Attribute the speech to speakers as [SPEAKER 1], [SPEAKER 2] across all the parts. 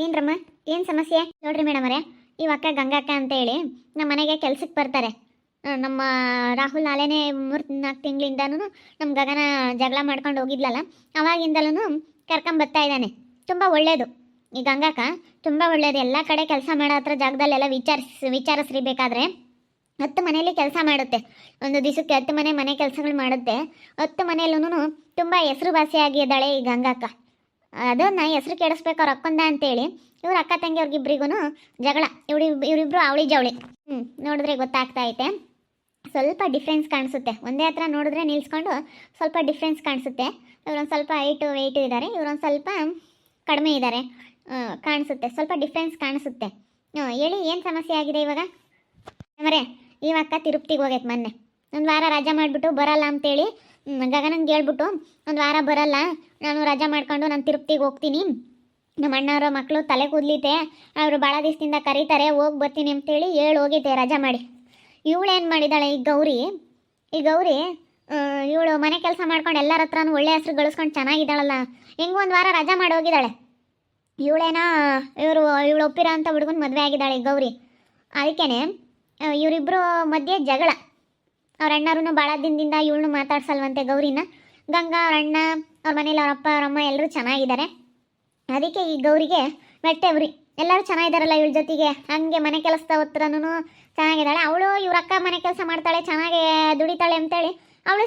[SPEAKER 1] ಏನ್ರಮ್ಮ ಏನು ಸಮಸ್ಯೆ ನೋಡ್ರಿ ಮೇಡಮರೇ, ಈ ಅಕ್ಕ ಗಂಗಕ್ಕ ಅಂತ ಹೇಳಿ ನಮ್ಮ ಮನೆಗೆ ಕೆಲ್ಸಕ್ಕೆ ಬರ್ತಾರೆ. ನಮ್ಮ ರಾಹುಲ್ ನಾಳೆನೇ 3-4 ತಿಂಗಳಿಂದನೂ ನಮ್ಮ ಗಗನ ಜಗಳ ಮಾಡ್ಕೊಂಡು ಹೋಗಿದ್ಲಲ್ಲ, ಅವಾಗಿಂದಲೂ ಕರ್ಕೊಂಬರ್ತಾ ಇದ್ದಾನೆ. ತುಂಬ ಒಳ್ಳೇದು ಈ ಗಂಗಕ್ಕ, ತುಂಬ ಒಳ್ಳೇದು. ಎಲ್ಲ ಕಡೆ ಕೆಲಸ ಮಾಡೋ ಹತ್ರ ಜಾಗದಲ್ಲೆಲ್ಲ ವಿಚಾರಿಸ್ರಿ. ಬೇಕಾದರೆ 10 ಮನೇಲಿ ಕೆಲಸ ಮಾಡುತ್ತೆ. ಒಂದು ದಿವಸಕ್ಕೆ 10 ಮನೆ ಕೆಲಸಗಳು ಮಾಡುತ್ತೆ. 10 ಮನೆಯಲ್ಲೂ ತುಂಬ ಹೆಸರುವಾಸಿಯಾಗಿದ್ದಾಳೆ ಈ ಗಂಗಕ್ಕ. ಅದನ್ನ ಹೆಸರು ಕೆಡಿಸ್ಬೇಕು ಅವ್ರ ಅಕ್ಕೊಂದ ಅಂತೇಳಿ ಇವ್ರ ಅಕ್ಕ ತಂಗಿಯವ್ರಿಗಿಬ್ರಿಗೂ ಜಗಳ. ಇವರಿಬ್ರು ಅವಳಿ ಜವಳಿ. ನೋಡಿದ್ರೆ ಗೊತ್ತಾಗ್ತಾ ಐತೆ. ಸ್ವಲ್ಪ ಡಿಫ್ರೆನ್ಸ್ ಕಾಣಿಸುತ್ತೆ. ಒಂದೇ ಹತ್ರ ನೋಡಿದ್ರೆ ನಿಲ್ಸ್ಕೊಂಡು ಸ್ವಲ್ಪ ಡಿಫ್ರೆನ್ಸ್ ಕಾಣಿಸುತ್ತೆ. ಇವರೊಂದು ಸ್ವಲ್ಪ ವೆಯ್ಟು ಇದ್ದಾರೆ, ಇವರೊಂದು ಸ್ವಲ್ಪ ಕಡಿಮೆ ಇದ್ದಾರೆ ಕಾಣಿಸುತ್ತೆ. ಸ್ವಲ್ಪ ಡಿಫ್ರೆನ್ಸ್ ಕಾಣಿಸುತ್ತೆ. ಹೇಳಿ ಏನು ಸಮಸ್ಯೆ ಆಗಿದೆ ಇವಾಗ? ಮರೇ, ಈ ಅಕ್ಕ ತಿರುಪ್ತಿಗೆ ಹೋಗೈತೆ ಮೊನ್ನೆ. ಒಂದು ವಾರ ರಜಾ ಮಾಡಿಬಿಟ್ಟು ಬರಲ್ಲ ಅಂತೇಳಿ ಗಗನಂಗೆ ಹೇಳ್ಬಿಟ್ಟು, ಒಂದು ವಾರ ಬರಲ್ಲ ನಾನು ರಜಾ ಮಾಡ್ಕೊಂಡು ನಾನು ತಿರುಪ್ತಿಗೆ ಹೋಗ್ತೀನಿ, ನಮ್ಮ ಅಣ್ಣವರ ಮಕ್ಕಳು ತಲೆ ಕೂದಲಿತೆ, ಅವರು ಭಾಳ ದಿವಸದಿಂದ ಕರೀತಾರೆ, ಹೋಗಿ ಬರ್ತೀನಿ ಅಂತೇಳಿ ಹೋಗಿದ್ದೆ ರಜಾ ಮಾಡಿ. ಇವಳೇನು ಮಾಡಿದ್ದಾಳೆ ಈ ಗೌರಿ ಇವಳು ಮನೆ ಕೆಲಸ ಮಾಡ್ಕೊಂಡು ಎಲ್ಲರ ಹತ್ರನೂ ಒಳ್ಳೆ ಹೆಸರು ಗಳಿಸ್ಕೊಂಡು ಚೆನ್ನಾಗಿದ್ದಾಳಲ್ಲ, ಹೆಂಗೂ ಒಂದು ವಾರ ರಜಾ ಮಾಡಿ ಹೋಗಿದ್ದಾಳೆ. ಇವಳು ಒಪ್ಪಿರೋ ಅಂತ ಹುಡುಗನ ಮದುವೆ ಆಗಿದ್ದಾಳೆ ಈ ಗೌರಿ. ಅದಕ್ಕೇ ಇವರಿಬ್ಬರು ಮಧ್ಯೆ ಜಗಳ. ಅವ್ರ ಅಣ್ಣರೂ ಭಾಳ ದಿನದಿಂದ ಇವಳನ್ನು ಮಾತಾಡ್ಸಲ್ವಂತೆ ಗೌರಿನ. ಗಂಗಾ ಅವ್ರ ಅಣ್ಣ, ಅವ್ರ ಮನೇಲಿ ಅವ್ರ ಅಪ್ಪ ಅವ್ರಮ್ಮ ಎಲ್ಲರೂ ಚೆನ್ನಾಗಿದ್ದಾರೆ. ಅದಕ್ಕೆ ಈ ಗೌರಿಗೆ ಮೆಟ್ಟೆ ಉರಿ. ಎಲ್ಲರೂ ಚೆನ್ನಾಗಿದ್ದಾರಲ್ಲ ಇವಳ ಜೊತೆಗೆ, ಹಂಗೆ ಮನೆ ಕೆಲಸದ ಹತ್ರನೂ ಚೆನ್ನಾಗಿದ್ದಾಳೆ. ಅವಳು ಇವ್ರ ಅಕ್ಕ ಮನೆ ಕೆಲಸ ಮಾಡ್ತಾಳೆ, ಚೆನ್ನಾಗಿ ದುಡಿತಾಳೆ ಅಂತೇಳಿ ಅವಳು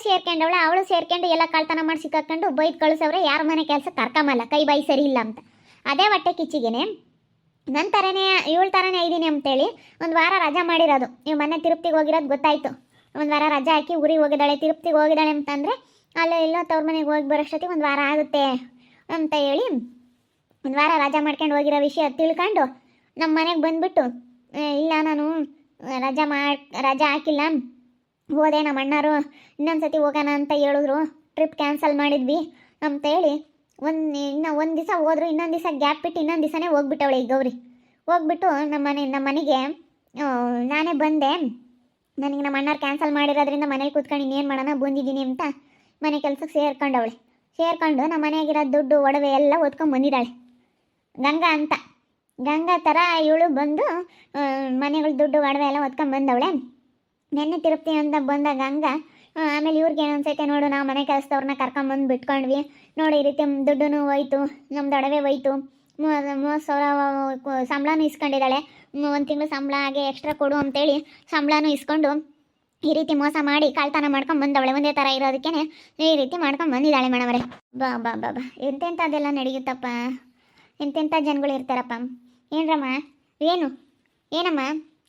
[SPEAKER 1] ಸೇರ್ಕೊಂಡು ಎಲ್ಲ ಕಳ್ತನ ಮಾಡಿ ಸಿಕ್ಕಾಕೊಂಡು ಬೈದು ಕಳಿಸವ್ರೆ. ಯಾರ ಮನೆ ಕೆಲಸ ಕರ್ಕೊಂಬಲ್ಲ, ಕೈ ಬಾಯಿ ಸರಿ ಇಲ್ಲ ಅಂತ. ಅದೇ ಹೊಟ್ಟೆ ಕಿಚ್ಚಿಗೆನೆ ನನ್ನ ಥರನೇ ಇವಳ ಥರನೇ ಇದ್ದೀನಿ ಅಂತೇಳಿ ಒಂದು ವಾರ ರಜಾ ಮಾಡಿರೋದು. ನೀವು ಮೊನ್ನೆ ತಿರುಪ್ತಿಗೆ ಹೋಗಿರೋದು ಗೊತ್ತಾಯಿತು. ಒಂದು ವಾರ ರಜಾ ಹಾಕಿ ಊರಿಗೆ ಹೋಗಿದ್ದಾಳೆ, ತಿರುಪ್ತಿಗೆ ಹೋಗಿದ್ದಾಳೆ ಅಂತಂದರೆ ಅಲ್ಲೋ ಇಲ್ಲೋ ತವ್ರ ಮನೆಗೆ ಹೋಗಿ ಬರೋಷ್ಟೊತ್ತಿಗೆ ಒಂದು ವಾರ ಆಗುತ್ತೆ ಅಂತ ಹೇಳಿ ಒಂದು ವಾರ ರಜಾ ಮಾಡ್ಕೊಂಡು ಹೋಗಿರೋ ವಿಷಯ ತಿಳ್ಕೊಂಡು ನಮ್ಮ ಮನೆಗೆ ಬಂದುಬಿಟ್ಟು, ಇಲ್ಲ ನಾನು ರಜಾ ಹಾಕಿಲ್ಲ, ಹೋದೆ, ನಮ್ಮ ಅಣ್ಣರು ಇನ್ನೊಂದು ಸತಿ ಹೋಗೋಣ ಅಂತ ಹೇಳಿದ್ರು, ಟ್ರಿಪ್ ಕ್ಯಾನ್ಸಲ್ ಮಾಡಿದ್ವಿ ಅಂತ ಹೇಳಿ ಒಂದು ದಿವಸ ಹೋದ್ರು, ಇನ್ನೊಂದು ದಿವಸ ಗ್ಯಾಪ್ ಬಿಟ್ಟು ಇನ್ನೊಂದು ದಿವಸನೇ ಹೋಗ್ಬಿಟ್ಟವಳೆ ಈ ಗೌರಿ. ಹೋಗ್ಬಿಟ್ಟು ನಮ್ಮ ಮನೆಗೆ ನಾನೇ ಬಂದೆ, ನನಗೆ ನಮ್ಮ ಅಣ್ಣರು ಕ್ಯಾನ್ಸಲ್ ಮಾಡಿರೋದ್ರಿಂದ ಮನೇಲಿ ಕೂತ್ಕೊಂಡು ಇನ್ನೇನು ಮಾಡೋಣ ಬಂದಿದ್ದೀನಿ ಅಂತ ಮನೆ ಕೆಲಸಕ್ಕೆ ಸೇರ್ಕೊಂಡು ನಮ್ಮ ಮನೆಯಾಗಿರೋ ದುಡ್ಡು ಒಡವೆ ಎಲ್ಲ ಓದ್ಕೊಂಡು ಬಂದಿದ್ದಾಳೆ. ಗಂಗಾ ಥರ ಇವಳು ಬಂದು ಮನೆಗಳ ದುಡ್ಡು ಒಡವೆ ಎಲ್ಲ ಓದ್ಕೊಂಡು ಬಂದವಳೆ. ನೆನ್ನೆ ತಿರುಪ್ತಿ ಅಂತ ಬಂದ ಗಂಗಾ. ಆಮೇಲೆ ಇವ್ರಿಗೆ ಏನು ಅನ್ಸೈತೆ ನೋಡು, ನಾವು ಮನೆ ಕೆಲಸದವ್ರನ್ನ ಕರ್ಕೊಂಬಂದು ಬಿಟ್ಕೊಂಡ್ವಿ ನೋಡಿ, ಈ ರೀತಿ ದುಡ್ಡು ಹೋಯ್ತು, ನಮ್ದು ಒಡವೆ ಹೋಯ್ತು, 30,000 ಸಂಬಳನೂ ಇಸ್ಕೊಂಡಿದ್ದಾಳೆ. 1 ತಿಂಗಳು ಸಂಬಳ ಹಾಗೆ ಎಕ್ಸ್ಟ್ರಾ ಕೊಡು ಅಂತೇಳಿ ಸಂಬಳನೂ ಇಸ್ಕೊಂಡು ಈ ರೀತಿ ಮೋಸ ಮಾಡಿ ಕಳ್ತನ ಮಾಡ್ಕೊಂಡು ಬಂದವಳೆ. ಒಂದೇ ಥರ ಇರೋದಕ್ಕೆ ಈ ರೀತಿ ಮಾಡ್ಕೊಂಡು ಬಂದಿದ್ದಾಳೆ ಮೇಡಮರೇ. ಬಾ ಎಂತೆಂಥದ್ದೆಲ್ಲ ನಡೆಯುತ್ತಪ್ಪ, ಎಂತೆಂಥ ಜನಗಳು ಇರ್ತಾರಪ್ಪ. ಏನಮ್ಮ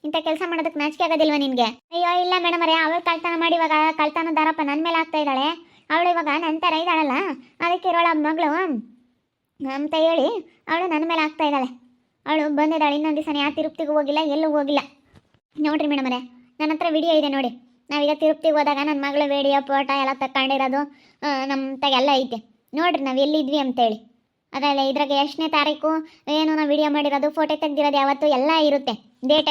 [SPEAKER 1] ಇಂಥ ಕೆಲಸ ಮಾಡೋದಕ್ಕೆ ನಾಚಿಕೆ ಆಗೋದಿಲ್ವ ನಿನಗೆ? ಅಯ್ಯೋ ಇಲ್ಲ ಮೇಡಮರೇ, ಅವಳು ಕಳ್ತನ ಮಾಡಿ ಇವಾಗ ಕಳ್ತನದಾರಪ್ಪ ನನ್ನ ಮೇಲೆ ಆಗ್ತಾ ಇದ್ದಾಳೆ. ಅವಳು ಇವಾಗ ನನ್ನ ಥರ ಇದ್ದಾಳಲ್ಲ, ಅದಕ್ಕೆ ಇರೋಳ ಮಗಳು ಅಂತ ಹೇಳಿ ಅವಳು ನನ್ನ ಮೇಲೆ ಆಗ್ತಾ ಇದ್ದಾಳೆ. ಅವಳು ಬಂದಿದ್ದಾಳೆ, ಇನ್ನೊಂದು ದಿವಸ ಯಾವ ತಿರುಪ್ತಿಗೂ ಹೋಗಿಲ್ಲ, ಎಲ್ಲೂ ಹೋಗಿಲ್ಲ. ನೋಡಿರಿ ಮೇಡಮರೇ, ನನ್ನ ಹತ್ರ ವಿಡಿಯೋ ಇದೆ ನೋಡಿ. ನಾವೀಗ ತಿರುಪ್ತಿಗೆ ಹೋದಾಗ ನನ್ನ ಮಗಳ ವಿಡಿಯೋ ಫೋಟೋ ಎಲ್ಲ ತಗೊಂಡಿರೋದು ನಮ್ಮ ತಗೆಲ್ಲ ಐತೆ ನೋಡಿರಿ, ನಾವು ಎಲ್ಲಿದ್ವಿ ಅಂತೇಳಿ. ಅದರಲ್ಲಿ ಇದ್ರಾಗ ಎಷ್ಟನೇ ತಾರೀಕು ಏನು ನಾವು ವಿಡಿಯೋ ಮಾಡಿರೋದು, ಫೋಟೋ ತೆಗ್ದಿರೋದು ಯಾವತ್ತು ಎಲ್ಲ ಇರುತ್ತೆ, ಡೇಟ್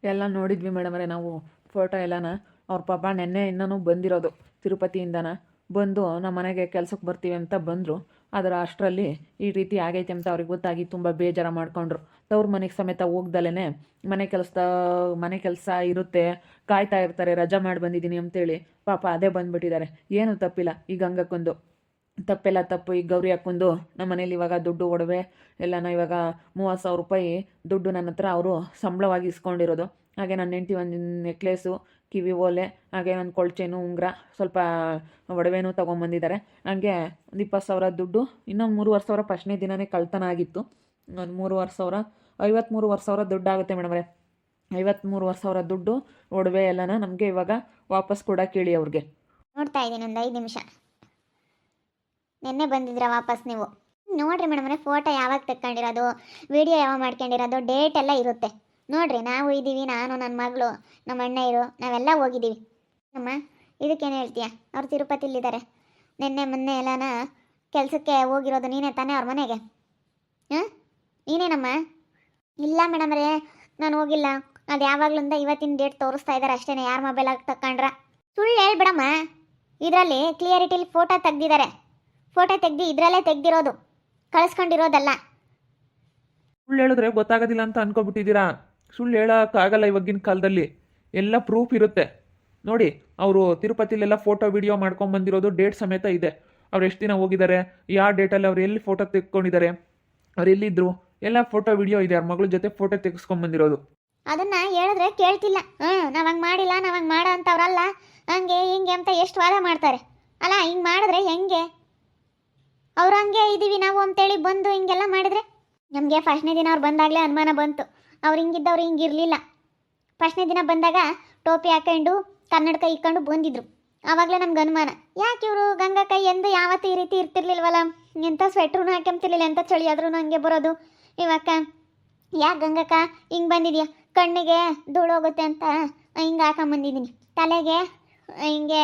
[SPEAKER 2] ಎಲ್ಲ ನೋಡಿದ್ವಿ ಮೇಡಮರೇ ನಾವು ಫೋಟೋ ಎಲ್ಲನ. ಅವ್ರ ಪಾಪ ನೆನ್ನೆ ಇನ್ನೂ ಬಂದಿರೋದು ತಿರುಪತಿಯಿಂದನ ಬಂದು ನಮ್ಮ ಮನೆಗೆ ಕೆಲಸಕ್ಕೆ ಬರ್ತೀವಿ ಅಂತ ಬಂದರು. ಅದರ ಅಷ್ಟರಲ್ಲಿ ಈ ರೀತಿ ಆಗೈತೆ ಅಂತ ಅವ್ರಿಗೆ ಗೊತ್ತಾಗಿ ತುಂಬ ಬೇಜಾರು ಮಾಡ್ಕೊಂಡ್ರು. ತವ್ರ ಮನೆಗೆ ಸಮೇತ ಹೋಗ್ದಲೇ ಮನೆ ಕೆಲಸ ಇರುತ್ತೆ, ಕಾಯ್ತಾ ಇರ್ತಾರೆ, ರಜಾ ಮಾಡಿ ಬಂದಿದ್ದೀನಿ ಅಂತೇಳಿ ಪಾಪ ಅದೇ ಬಂದುಬಿಟ್ಟಿದ್ದಾರೆ. ಏನು ತಪ್ಪಿಲ್ಲ ಈ ಗಂಗಕ್ಕೊಂದು, ತಪ್ಪು ಈ ಗೌರಿ ಹಾಕ್ಕೊಂಡು ನಮ್ಮ ಮನೇಲಿ ಇವಾಗ ದುಡ್ಡು ಒಡವೆ ಎಲ್ಲನ ಇವಾಗ 30,000 ರೂಪಾಯಿ ದುಡ್ಡು ನನ್ನ ಹತ್ರ ಅವರು ಸಂಬಳವಾಗಿ ಇಸ್ಕೊಂಡಿರೋದು. ಹಾಗೆ ನನ್ನ ಹೆಂಡತಿ ಒಂದು ನೆಕ್ಲೇಸು, ಕಿವಿ ಓಲೆ, ಹಾಗೆ ನನ್ನ ಕೊಳ್ಚೇನು, ಉಂಗುರ, ಸ್ವಲ್ಪ ಒಡವೆನೂ ತೊಗೊಂಬಂದಿದ್ದಾರೆ. ಹಾಗೆ ಒಂದು 20,000 ದುಡ್ಡು, ಇನ್ನೊಂದು 3,500 ಫಸ್ಟ್ನೇ ದಿನವೇ ಕಳ್ತನ ಆಗಿತ್ತು. ಒಂದು 3,500 53,500 ದುಡ್ಡು ಆಗುತ್ತೆ ಮೇಡಮರೇ. 53,500 ದುಡ್ಡು ಒಡವೆ ಎಲ್ಲನ ನಮಗೆ ಇವಾಗ ವಾಪಸ್ ಕೊಡೋಕೆ ಹೇಳಿ ಅವ್ರಿಗೆ.
[SPEAKER 1] ನೋಡ್ತಾ ಇದ್ದೀನಿ, ಒಂದು 5 ನಿಮಿಷ. ನೆನ್ನೆ ಬಂದಿದ್ರ ವಾಪಸ್ ನೀವು? ನೋಡಿರಿ ಮೇಡಮ್ರೆ, ಫೋಟೋ ಯಾವಾಗ ತಕ್ಕೊಂಡಿರೋದು, ವಿಡಿಯೋ ಯಾವಾಗ ಮಾಡ್ಕೊಂಡಿರೋದು, ಡೇಟ್ ಎಲ್ಲ ಇರುತ್ತೆ ನೋಡಿರಿ. ನಾವು ಇದ್ದೀವಿ, ನಾನು, ನನ್ನ ಮಗಳು, ನಮ್ಮ ಅಣ್ಣ ನಾವೆಲ್ಲ ಹೋಗಿದ್ದೀವಿ. ಅಮ್ಮ ಇದಕ್ಕೇನು ಹೇಳ್ತೀಯ? ಅವ್ರು ತಿರುಪತಿಲಿದ್ದಾರೆ. ಮೊನ್ನೆ ಎಲ್ಲನ ಕೆಲಸಕ್ಕೆ ಹೋಗಿರೋದು ನೀನೇ ತಾನೇ ಅವ್ರ ಮನೆಗೆ? ನೀನೇನಮ್ಮ? ಇಲ್ಲ ಮೇಡಮ್ರೇ, ನಾನು ಹೋಗಿಲ್ಲ. ಅದು ಯಾವಾಗ್ಲಿಂದ ಇವತ್ತಿನ ಡೇಟ್ ತೋರಿಸ್ತಾ ಇದ್ದಾರೆ ಅಷ್ಟೇ. ಯಾರ ಮೊಬೈಲಾಗಿ ತಕ್ಕೊಂಡ್ರ? ಸುಳ್ಳು ಹೇಳ್ಬಿಡಮ್ಮ. ಇದರಲ್ಲಿ ಕ್ಲಿಯರಿಟಿಲಿ ಫೋಟೋ ತೆಗ್ದಿದ್ದಾರೆ. ಫೋಟೋ ತೆಗ್ದು ಇದರಲ್ಲೇ ತೆಗ್ದಿರೋದು, ಕಳಿಸ್ಕೊಂಡಿರೋದಲ್ಲ.
[SPEAKER 3] ಸುಳ್ಳು ಹೇಳಿದ್ರೆ ಗೊತ್ತಾಗೋದಿಲ್ಲ ಅಂತ ಅನ್ಕೊಬಿಟ್ಟಿದ್ದೀರಾ. ಸುಳ್ಳು ಹೇಳೋಕ್ಕಾಗಲ್ಲ ಇವಾಗಿನ ಕಾಲದಲ್ಲಿ, ಎಲ್ಲ ಪ್ರೂಫ್ ಇರುತ್ತೆ. ನೋಡಿ, ಅವರು ತಿರುಪತಿಲೆಲ್ಲ ಫೋಟೋ ವಿಡಿಯೋ ಮಾಡ್ಕೊಂಬಂದಿರೋದು ಡೇಟ್ ಸಮೇತ ಇದೆ. ಅವ್ರು ಎಷ್ಟು ದಿನ ಹೋಗಿದ್ದಾರೆ, ಯಾವ ಡೇಟಲ್ಲಿ ಅವ್ರು ಎಲ್ಲಿ ಫೋಟೋ ತೆಕ್ಕೊಂಡಿದ್ದಾರೆ, ಅವ್ರು ಎಲ್ಲಿದ್ದರು, ಎಲ್ಲ ಫೋಟೋ ವಿಡಿಯೋ ಇದೆ. ಅವ್ರ ಮಗಳ ಜೊತೆ ಫೋಟೋ ತೆಗೆಸ್ಕೊಂಬಂದಿರೋದು.
[SPEAKER 1] ಅದನ್ನ ಹೇಳಿದ್ರೆ ಕೇಳ್ತಿಲ್ಲ. ನಾವು ಹಂಗೆ ಮಾಡಿಲ್ಲ, ನಾವು ಹಂಗೆ ಮಾಡೋ ಅಂತವ್ರಲ್ಲ, ಹಂಗೆ ಹಿಂಗೆ ಅಂತ ಎಷ್ಟು ವಾದ ಮಾಡ್ತಾರೆ. ಅಲ್ಲ, ಹಿಂಗೆ ಮಾಡಿದ್ರೆ ಹೆಂಗೆ? ಅವ್ರು ಹಂಗೆ ಇದ್ದೀವಿ ನಾವು ಅಂತೇಳಿ ಬಂದು ಹಿಂಗೆಲ್ಲ ಮಾಡಿದ್ರೆ ನಮಗೆ ಫಸ್ಟ್ನೇ ದಿನ ಅವ್ರು ಬಂದಾಗಲೇ ಅನುಮಾನ ಬಂತು. ಅವ್ರು ಹಿಂಗಿದ್ದವ್ರು ಹಿಂಗಿರಲಿಲ್ಲ. ಫಸ್ಟ್ನೇ ದಿನ ಬಂದಾಗ ಟೋಪಿ ಹಾಕೊಂಡು ಕನ್ನಡಕ ಇಕ್ಕೊಂಡು ಬಂದಿದ್ರು. ಆವಾಗಲೇ ನಮ್ಗೆ ಅನುಮಾನ, ಯಾಕೆ ಇವರು ಗಂಗಾ ಕೈ ಎಂದು ಯಾವತ್ತೂ ಈ ರೀತಿ ಇರ್ತಿರ್ಲಿಲ್ವಲ್ಲ, ಎಂಥ ಸ್ವೆಟ್ರೂ ಹಾಕೊಂತಿರ್ಲಿಲ್ಲ, ಎಂಥ ಚಳಿ ಆದ್ರೂ ಹಂಗೆ ಬರೋದು. ಇವಾಗ ಯಾಕೆ ಗಂಗಕ್ಕ ಹಿಂಗೆ ಬಂದಿದ್ಯಾ, ಕಣ್ಣಿಗೆ ಧೂಳು ಹೋಗುತ್ತೆ ಅಂತ ಹಿಂಗೆ ಹಾಕೊಂಬಂದಿದ್ದೀನಿ, ತಲೆಗೆ ಹಿಂಗೆ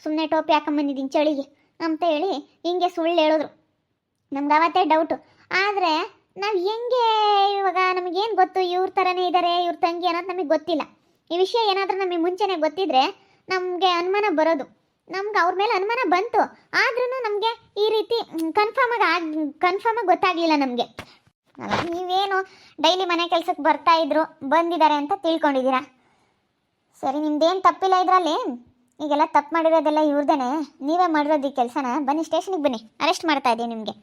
[SPEAKER 1] ಸುಮ್ಮನೆ ಟೋಪಿ ಹಾಕೊಂಬಂದಿದ್ದೀನಿ ಚಳಿಗೆ ಅಂತ ಹೇಳಿ ಹಿಂಗೆ ಸುಳ್ಳು ಹೇಳಿದ್ರು. ನಮ್ಗೆ ಅವತ್ತೇ ಡೌಟು. ಆದರೆ ನಾವು ಹೆಂಗೆ ಇವಾಗ ನಮಗೇನು ಗೊತ್ತು, ಇವ್ರ ಥರನೇ ಇದ್ದಾರೆ, ಇವ್ರ ತಂಗಿ ಅನ್ನೋದು ನಮಗೆ ಗೊತ್ತಿಲ್ಲ. ಈ ವಿಷಯ ಏನಾದರೂ ನಮಗೆ ಮುಂಚೆನೇ ಗೊತ್ತಿದ್ರೆ ನಮಗೆ ಅನುಮಾನ ಬರೋದು. ನಮ್ಗೆ ಅವ್ರ ಮೇಲೆ ಅನುಮಾನ ಬಂತು, ಆದ್ರೂ ನಮಗೆ ಈ ರೀತಿ ಕನ್ಫರ್ಮಾಗಿ ಗೊತ್ತಾಗಲಿಲ್ಲ ನಮಗೆ. ನೀವೇನು ಡೈಲಿ ಮನೆ ಕೆಲಸಕ್ಕೆ ಬರ್ತಾ ಇದ್ರು, ಬಂದಿದ್ದಾರೆ ಅಂತ ತಿಳ್ಕೊಂಡಿದ್ದೀರಾ. ಸರಿ, ನಿಮ್ದೇನು ತಪ್ಪಿಲ್ಲ ಇದರಲ್ಲಿ. ಈಗೆಲ್ಲ ತಪ್ಪು ಮಾಡಿರೋದೆಲ್ಲ ಇವ್ರದೇನೆ, ನೀವೇ ಮಾಡಿರೋದು ಈ ಕೆಲಸನ. ಬನ್ನಿ, ಸ್ಟೇಷನಿಗೆ ಬನ್ನಿ, ಅರೆಸ್ಟ್ ಮಾಡ್ತಾ ಇದ್ದೀವಿ ನಿಮಗೆ.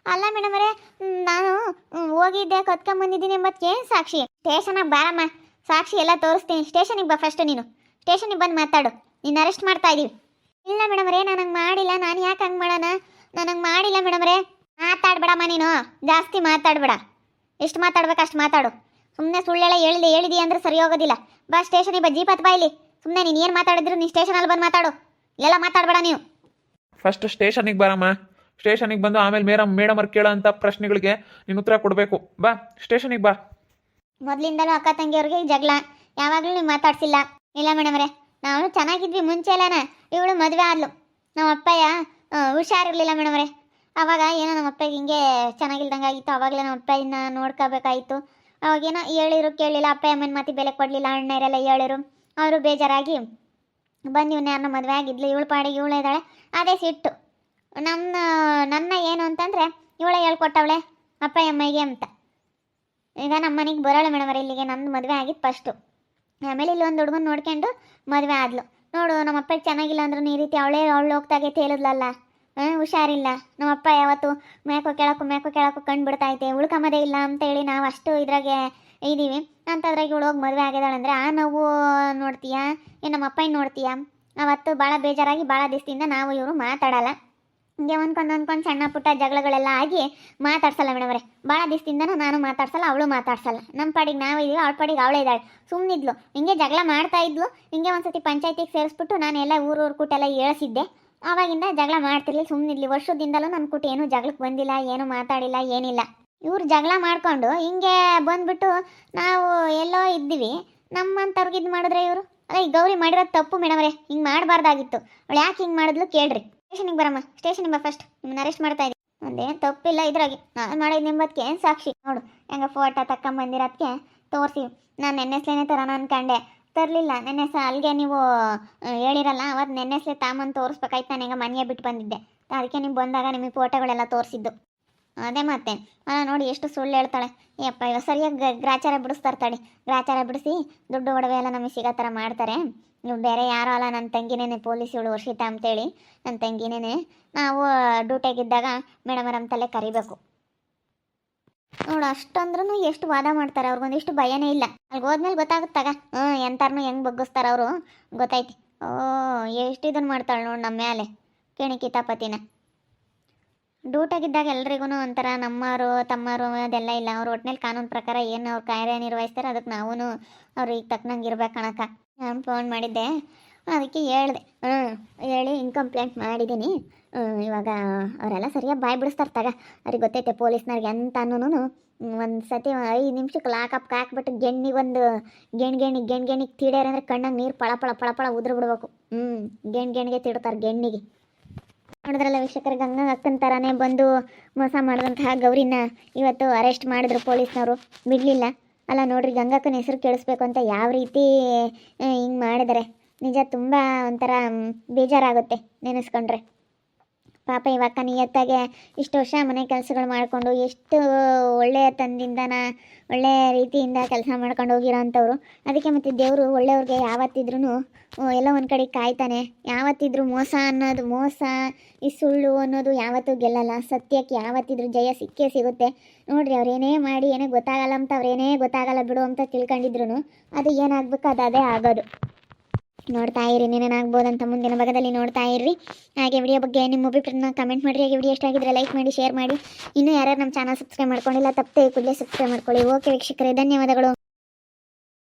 [SPEAKER 1] ಅಲ್ಲ ಮೇಡಮರೇ, ನಾನು ಹೋಗಿದ್ದೆ, ಕತ್ಕೊಂಬಂದಿದ್ದೀನಿ ಎಂಬತ್ತು ಏನು ಸಾಕ್ಷಿ? ಸ್ಟೇಷನಾಗ ಬಾರಮ್ಮ, ಸಾಕ್ಷಿ ಎಲ್ಲ ತೋರಿಸ್ತೀನಿ. ಸ್ಟೇಷನಿಗೆ ಬಾ ಫಸ್ಟ್, ನೀನು ಸ್ಟೇಷನಿಗೆ ಬಂದು ಮಾತಾಡು. ನೀನು ಅರೆಸ್ಟ್ ಮಾಡ್ತಾ ಇದ್ದೀವಿ. ಇಲ್ಲ ಮೇಡಮರೇ, ನಾನು ಹಂಗೆ ಮಾಡಿಲ್ಲ. ನಾನು ಯಾಕೆ ಹಂಗೆ ಮಾಡೋಣ? ನಾನು ಹಂಗೆ ಮಾಡಿಲ್ಲ ಮೇಡಮರೇ. ಮಾತಾಡ್ಬೇಡಮ್ಮ ನೀನು, ಜಾಸ್ತಿ ಮಾತಾಡ್ಬೇಡ. ಎಷ್ಟು ಮಾತಾಡ್ಬೇಕು ಅಷ್ಟು ಮಾತಾಡು. ಸುಮ್ಮನೆ ಸುಳ್ಳೆಲ್ಲ ಹೇಳಿದಿ ಅಂದ್ರೆ ಸರಿ ಹೋಗೋದಿಲ್ಲ. ಬಾ ಸ್ಟೇಷನಿಗೆ ಬಾ, ಜೀಪತ್ ಬಾ ಇಲ್ಲಿ. ಸುಮ್ಮನೆ ನೀನು ಏನು ಮಾತಾಡಿದ್ರು ನೀನು ಸ್ಟೇಷನಲ್ಲಿ ಬಂದು ಮಾತಾಡು, ಎಲ್ಲ ಮಾತಾಡಬೇಡ ನೀವು.
[SPEAKER 3] ಫಸ್ಟ್ ಸ್ಟೇಷನಿಗೆ ಬರಮ್ಮ. ಸ್ಟೇಷನಿಗೆ ಬಂದು ಆಮೇಲೆ ಮೇಡಮ್ ಅವ್ರು ಕೇಳೋ ಅಂಥ ಪ್ರಶ್ನೆಗಳಿಗೆ ನೀನು ಉತ್ತರ ಕೊಡಬೇಕು. ಬಾ ಸ್ಟೇಷನಿಗೆ ಬಾ.
[SPEAKER 1] ಮೊದಲಿಂದಲೂ ಅಕ್ಕ ತಂಗಿಯವ್ರಿಗೆ ಜಗಳ, ಯಾವಾಗಲೂ ನೀವು ಮಾತಾಡ್ಸಿಲ್ಲ. ಇಲ್ಲ ಮೇಡಮರೇ, ನಾವು ಚೆನ್ನಾಗಿದ್ವಿ ಮುಂಚೆ ಎಲ್ಲನ. ಇವಳು ಮದುವೆ ಆದ್ಲು. ನಮ್ಮ ಅಪ್ಪಯ್ಯ ಹುಷಾರಿರಲಿಲ್ಲ ಮೇಡಮರೇ. ಆವಾಗ ಏನೋ ನಮ್ಮ ಅಪ್ಪಗೆ ಹಿಂಗೆ ಚೆನ್ನಾಗಿಲ್ದಂಗೆ ಆಗಿತ್ತು. ಆವಾಗಲೇ ನಮ್ಮ ಅಪ್ಪಯ್ಯನ ನೋಡ್ಕೋಬೇಕಾಯಿತು. ಅವಾಗೇನೋ ಹೇಳಿರು ಕೇಳಲಿಲ್ಲ, ಅಪ್ಪ ಅಮ್ಮನ ಮಾತಿ ಬೆಲೆ ಕೊಡಲಿಲ್ಲ. ಅಣ್ಣರೆಲ್ಲ ಹೇಳಿರು, ಅವರು ಬೇಜಾರಾಗಿ ಬಂದು ಇವನ್ನ ಯಾರನ್ನ ಮದುವೆ ಆಗಿದ್ಲು. ಇವಳು ಪಾಡಿಗೆ ಇವಳು ಇದ್ದಾಳೆ, ಅದೇ ಸಿಟ್ಟು. ನನ್ನ ಏನು ಅಂತಂದರೆ ಇವಳೇ ಹೇಳ್ಕೊಟ್ಟವಳೆ ಅಪ್ಪ ಅಮ್ಮಗೆ ಅಂತ. ಈಗ ನಮ್ಮ ಮನೆಗೆ ಬರೋಳೆ ಮೇಡಮರೇ ಇಲ್ಲಿಗೆ. ನನ್ನ ಮದುವೆ ಆಗಿದ್ದು ಫಸ್ಟು. ಆಮೇಲೆ ಇಲ್ಲಿ ಒಂದು ಹುಡುಗನ ನೋಡ್ಕೊಂಡು ಮದುವೆ ಆದ್ಲು. ನೋಡು, ನಮ್ಮ ಅಪ್ಪಗೆ ಚೆನ್ನಾಗಿಲ್ಲ ಅಂದ್ರೂ ಈ ರೀತಿ ಅವಳು ಹೋಗ್ತಾಗೆ ತೇಲಿದ್ಲಲ್ಲ, ಹುಷಾರಿಲ್ಲ. ನಮ್ಮಪ್ಪ ಯಾವತ್ತು ಮೇಕೋ ಕೆಳಕು ಕಂಡು ಬಿಡ್ತೈತೆ, ಉಳ್ಕೊಂಬದೇ ಇಲ್ಲ ಅಂತ ಹೇಳಿ ನಾವು ಅಷ್ಟು ಇದ್ರಾಗೆ ಇದ್ದೀವಿ. ಅಂತದ್ರಾಗ ಇವಳು ಹೋಗಿ ಮದುವೆ ಆಗಿದ್ದಾಳಂದ್ರೆ ಆ ನೋವು ನೋಡ್ತೀಯಾ, ಏನು ನಮ್ಮ ಅಪ್ಪನ ನೋಡ್ತೀಯಾ? ಅವತ್ತು ಭಾಳ ಬೇಜಾರಾಗಿ ಭಾಳ ದಿವಸದಿಂದ ನಾವು ಇವರು ಮಾತಾಡಲ್ಲ. ಹಿಂಗೆ ಒಂದ್ಕೊಂಡು ಸಣ್ಣ ಪುಟ್ಟ ಜಗಳಗಳೆಲ್ಲ ಆಗಿ ಮಾತಾಡ್ಸಲ್ಲ ಮೇಡಮರೇ. ಭಾಳ ದಿವಸದಿಂದನೂ ನಾನು ಮಾತಾಡ್ಸಲ್ಲ, ಅವಳು ಮಾತಾಡ್ಸಲ್ಲ. ನಮ್ಮ ಪಾಡಿಗೆ ನಾವು ಇದೀವಿ, ಅವಳ ಪಾಡಿಗೆ ಅವಳೇ ಇದ್ದಾಳೆ. ಸುಮ್ಮನಿದ್ಲು, ಹಿಂಗೆ ಜಗಳ ಮಾಡ್ತಾ ಇದ್ಲು. ಹಿಂಗೆ ಒಂದ್ಸತಿ ಪಂಚಾಯತಿಗೆ ಸೇರಿಸ್ಬಿಟ್ಟು ನಾನು ಎಲ್ಲ ಊರು ಕೂಟೆಲ್ಲ ಹೇಳ್ಸಿದ್ದೆ. ಆವಾಗಿಂದ ಜಗಳ ಮಾಡ್ತಿರ್ಲಿ, ಸುಮ್ಮನಿದ್ಲಿ. ವರ್ಷದಿಂದಲೂ ನಮ್ಮ ಕೂಟ ಏನೂ ಜಗಳಕ್ಕೆ ಬಂದಿಲ್ಲ, ಏನೂ ಮಾತಾಡಿಲ್ಲ, ಏನಿಲ್ಲ. ಇವ್ರು ಜಗಳ ಮಾಡಿಕೊಂಡು ಹಿಂಗೆ ಬಂದ್ಬಿಟ್ಟು ನಾವು ಎಲ್ಲೋ ಇದ್ದೀವಿ, ನಮ್ಮಂಥವ್ರಿಗೆ ಇದು ಮಾಡಿದ್ರೆ ಇವರು. ಅದೇ ಈ ಗೌರಿ ಮಾಡಿರೋದು ತಪ್ಪು ಮೇಡಮರೇ, ಹಿಂಗೆ ಮಾಡಬಾರ್ದಾಗಿತ್ತು. ಅವಳು ಯಾಕೆ ಹಿಂಗೆ ಮಾಡಿದ್ಲು ಕೇಳ್ರಿ. ಸ್ಟೇಷನಿಗೆ ಬರಮ್ಮ, ಸ್ಟೇಷನಿಗೆ ಬಾ ಫಸ್ಟ್. ನಿಮ್ಮನ್ನ ಅರೆಸ್ಟ್ ಮಾಡ್ತಾ ಇದ್ದೀನಿ. ಒಂದೇನು ತಪ್ಪಿಲ್ಲ ಇದ್ರಾಗೆ. ನಾನು ಮಾಡಿದ ನಿಂಬದಕ್ಕೆ ಏನು ಸಾಕ್ಷಿ ನೋಡು. ಹೆಂಗೆ ಫೋಟೋ ತಕ್ಕೊಂಬಂದಿರೋದಕ್ಕೆ ತೋರಿಸಿ. ನಾನು ನೆನ್ನೆಸ್ಲೇನೆ ತರೋಣ ಅನ್ಕಂಡೆ, ತರಲಿಲ್ಲ. ನೆನ್ನೆ ಅಲ್ಲಿಗೆ ನೀವು ಹೇಳಿರಲ್ಲ, ಅವತ್ತು ನೆನ್ನೆಸ್ಲೆ ತಾಮಂದು ತೋರಿಸ್ಬೇಕಾಯ್ತು. ನಾನು ಹೆಂಗೆ ಮನೆಯೇ ಬಿಟ್ಟು ಬಂದಿದ್ದೆ, ಅದಕ್ಕೆ ನೀವು ಬಂದಾಗ ನಿಮಗೆ ಫೋಟೋಗಳೆಲ್ಲ ತೋರಿಸಿದ್ದು. ಅದೇ ಮತ್ತೆ ನೋಡಿ ಎಷ್ಟು ಸುಳ್ಳು ಹೇಳ್ತಾಳೆ. ಯಪ್ಪ, ಇವಾಗ ಸರಿಯಾಗಿ ಗ್ರಾಚಾರ ಬಿಡಿಸ್ತಾರ್ತಾಳೆ. ಗ್ರಾಚಾರ ಬಿಡಿಸಿ ದುಡ್ಡು ಒಡವೆ ಎಲ್ಲ ನಮಗೆ ಸಿಗೋ ಥರ ಮಾಡ್ತಾರೆ. ನೀವು ಬೇರೆ ಯಾರೋ ಅಲ್ಲ, ನನ್ನ ತಂಗಿನೇನೆ ಪೊಲೀಸ್ ಇವಳು ವರ್ಷಿತಾ ಅಂತೇಳಿ. ನನ್ನ ತಂಗಿನೇನೆ. ನಾವು ಡ್ಯೂಟಿಯಾಗಿದ್ದಾಗ ಮೇಡಮರ ಅಂತಲೇ ಕರಿಬೇಕು ನೋಡು. ಅಷ್ಟಂದ್ರೂ ಎಷ್ಟು ವಾದ ಮಾಡ್ತಾರೆ, ಅವ್ರಿಗೊಂದಿಷ್ಟು ಭಯನೇ ಇಲ್ಲ. ಅಲ್ಲಿಗೆ ಹೋದ್ಮೇಲೆ ಗೊತ್ತಾಗುತ್ತಾಗ ಎಂತಾರನು ಹೆಂಗೆ ಬಗ್ಗಿಸ್ತಾರೆ ಅವರು, ಗೊತ್ತೈತಿ. ಎಷ್ಟು ಇದನ್ನು ಮಾಡ್ತಾಳೆ ನೋಡಿ ನಮ್ಮ ಮೇಲೆ ಕೇಣಿ ಕಿತಾಪತಿನ. ಡ್ಯೂಟಿಯಾಗಿದ್ದಾಗ ಎಲ್ರಿಗೂ ಒಂಥರ ನಮ್ಮವರು ತಮ್ಮರು ಅದೆಲ್ಲ ಇಲ್ಲ. ಅವ್ರು ಒಟ್ಟಿನಲ್ಲಿ ಕಾನೂನು ಪ್ರಕಾರ ಏನು ಅವ್ರು ಕಾರ್ಯನಿರ್ವಹಿಸ್ತಾರೆ ಅದಕ್ಕೆ ನಾವು ಅವ್ರಿಗೆ ತಕ್ಕನಂಗೆ ಇರ್ಬೇಕು ಕಣಕ್ಕ. ನಾನು ಫೋನ್ ಮಾಡಿದ್ದೆ, ಅದಕ್ಕೆ ಹೇಳಿದೆ. ಹೇಳಿ ಹಿಂಗೆ ಕಂಪ್ಲೇಂಟ್ ಮಾಡಿದ್ದೀನಿ. ಇವಾಗ ಅವರೆಲ್ಲ ಸರಿಯಾಗಿ ಬಾಯಿ ಬಿಡಿಸ್ತಾರೆ ತಗ. ಅವ್ರಿಗೆ ಗೊತ್ತೈತೆ ಪೊಲೀಸ್ನವ್ರಿಗೆ ಅಂತನೂ. ಒಂದು ಸತಿ 5 ನಿಮಿಷಕ್ಕೆ ಲಾಕಪ್ಗೆ ಹಾಕ್ಬಿಟ್ಟು ಗೆಣ್ಣಿಗೆ ಗೆಣ್ಣಿಗೆ ತೀಡ್ಯಾರ ಅಂದರೆ ಕಣ್ಣಾಗ ನೀರು ಪಳ ಉದುರು ಬಿಡ್ಬೇಕು. ಗೆಣ್ಣಿಗೆ ತಿಡ್ತಾರೆ, ಗೆಣ್ಣಿಗೆ. ನೋಡಿದ್ರಲ್ಲ ವೀಕ್ಷಕರಿಗೆ, ಗಂಗಾ ಅಕ್ಕನ ಥರನೇ ಬಂದು ಮೋಸ ಮಾಡಿದಂತಹ ಗೌರಿನ ಇವತ್ತು ಅರೆಸ್ಟ್ ಮಾಡಿದ್ರು ಪೊಲೀಸ್ನವರು, ಬಿಡಲಿಲ್ಲ. ಅಲ್ಲ ನೋಡ್ರಿ, ಗಂಗಕ್ಕನ ಹೆಸರು ಕೇಳಿಸ್ಬೇಕು ಅಂತ ಯಾವ ರೀತಿ ಹಿಂಗೆ ಮಾಡಿದ್ದಾರೆ. ನಿಜ ತುಂಬ ಒಂಥರ ಬೇಜಾರಾಗುತ್ತೆ ನೆನೆಸ್ಕೊಂಡ್ರೆ. ಪಾಪ ಇವಕ್ಕ ನಿಯತ್ತಾಗೆ ಇಷ್ಟು ವರ್ಷ ಮನೆ ಕೆಲಸಗಳು ಮಾಡಿಕೊಂಡು ಎಷ್ಟು ಒಳ್ಳೆಯ ತಂದಿಂದನ ಒಳ್ಳೆಯ ರೀತಿಯಿಂದ ಕೆಲಸ ಮಾಡ್ಕೊಂಡು ಹೋಗಿರೋ ಅಂಥವ್ರು. ಅದಕ್ಕೆ ಮತ್ತು ದೇವರು ಒಳ್ಳೆಯವ್ರಿಗೆ ಯಾವತ್ತಿದ್ರೂ ಎಲ್ಲ ಒಂದು ಕಡೆ ಕಾಯ್ತಾನೆ. ಯಾವತ್ತಿದ್ರೂ ಮೋಸ ಈ ಸುಳ್ಳು ಅನ್ನೋದು ಯಾವತ್ತೂ ಗೆಲ್ಲಲ್ಲ. ಸತ್ಯಕ್ಕೆ ಯಾವತ್ತಿದ್ರೂ ಜಯ ಸಿಕ್ಕೇ ಸಿಗುತ್ತೆ. ನೋಡ್ರಿ, ಅವ್ರು ಏನೇ ಮಾಡಿ ಏನೇ ಗೊತ್ತಾಗಲ್ಲ ಅಂತ ಅವ್ರೇನೇ ಗೊತ್ತಾಗಲ್ಲ ಬಿಡು ಅಂತ ತಿಳ್ಕೊಂಡಿದ್ರು ಅದು ಏನಾಗಬೇಕು ಅದು ಅದೇ ಆಗೋದು. ನೋಡ್ತಾ ಇರಿ, ಏನೇನಾಗ್ಬೋದಂತ ಮುಂದಿನ ಭಾಗದಲ್ಲಿ ನೋಡ್ತಾ ಇರ್ರಿ. ಹಾಗೆ ವಿಡಿಯೋ ಬಗ್ಗೆ ನಿಮ್ಮ ಅಭಿಪ್ರಾಯನ ಕಮೆಂಟ್ ಮಾಡಿರಿ. ಹಾಗೆ ವಿಡಿಯೋ ಇಷ್ಟ ಆಗಿದ್ರೆ ಲೈಕ್ ಮಾಡಿ, ಶೇರ್ ಮಾಡಿ. ಇನ್ನೂ ಯಾರ್ಯಾರು ನಮ್ಮ ಚಾನಲ್ ಸಬ್ಸ್ಕ್ರೈಬ್ ಮಾಡ್ಕೊಂಡಿಲ್ಲ ತಪ್ಪದೆ ಕೂಡಲೇ ಸಬ್ಸ್ಕ್ರೈಬ್ ಮಾಡ್ಕೊಳ್ಳಿ. ಓಕೆ ವೀಕ್ಷಕರೇ, ಧನ್ಯವಾದಗಳು.